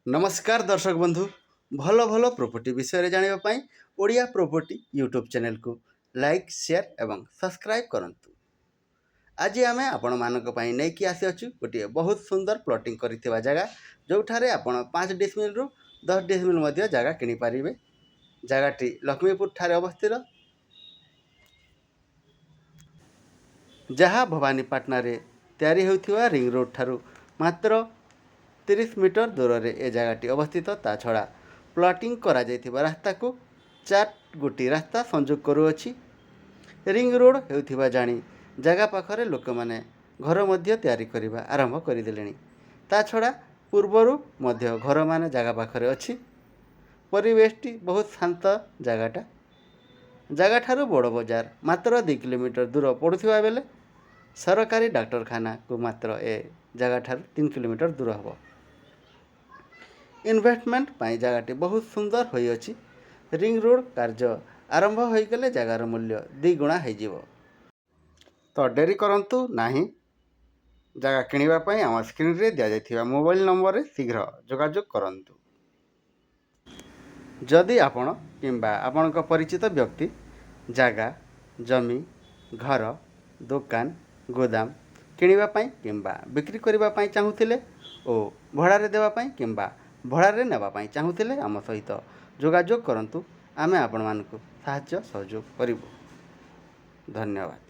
नमस्कार दर्शक बंधु भल भल प्रॉपर्टी विषय रे जानिबा पई ओडिया प्रॉपर्टी यूट्यूब चैनल को लाइक शेयर एवं सब्सक्राइब करंतु। आज आमे आपण मानक पई नै कि आसी अछु गोटे बहुत सुंदर प्लॉटिंग करिथिबा जगह जोठारे आपण 5 डिसमिल रु 10 डिसमिल मध्ये जगह किनि पारिबे। जगहटी लक्ष्मीपुर ठारे अवस्थित जहाँ भवानीपाटना रे तैयारी होउथिबा रिंग रोड ठारू मात्र 30 मीटर दूर रे ए जगहटी अवस्थित। ता छड़ा प्लॉटिंग करा जायथिबा रास्ता को 4 गोटी रास्ता संयोग करूअछि। रिंग रोड हेउथिबा जानी जगह पाखरे लोक माने घर मध्य तैयारी करिबा आरंभ करिदेलेनी। ता छड़ा पूर्वरु मध्य घर माने जगह पाखरे अछि। परिवेशटी बहुत शांत जगहटा। जगह ठारू बड़ बजार मात्र 2 किलोमीटर दूर पड़ुथिबा बेले सरकारी डाक्तरखाना को मात्र ए जगह ठारू 3 किलोमीटर दूर हबो। इन्वेस्टमेंट पाई जगहटी बहुत सुंदर होई अछि। रिंग रोड कार्य आरंभ होई गले जगार मूल्य 2 गुणा हो जिवो। तो डेरी करंतु नाही जगह किनिबा पई आम स्क्रीन रे दिया जायथिबा मोबाइल नंबर रे शीघ्र जोगाजोग करंतु। जदि आपण किंबा आपणक परिचित व्यक्ति जगह जमी घर दुकान गोदाम किनिबा पई किंबा बिक्री करिबा पई चाहुथिले ओ भड़ा रे देबा पई किंबा भड़ा रे नेबा पई चाहुथिले आम सहित जोगाजोग करंतु। आमे आपण मानकु साहाय्य सहयोग करिबु। धन्यवाद।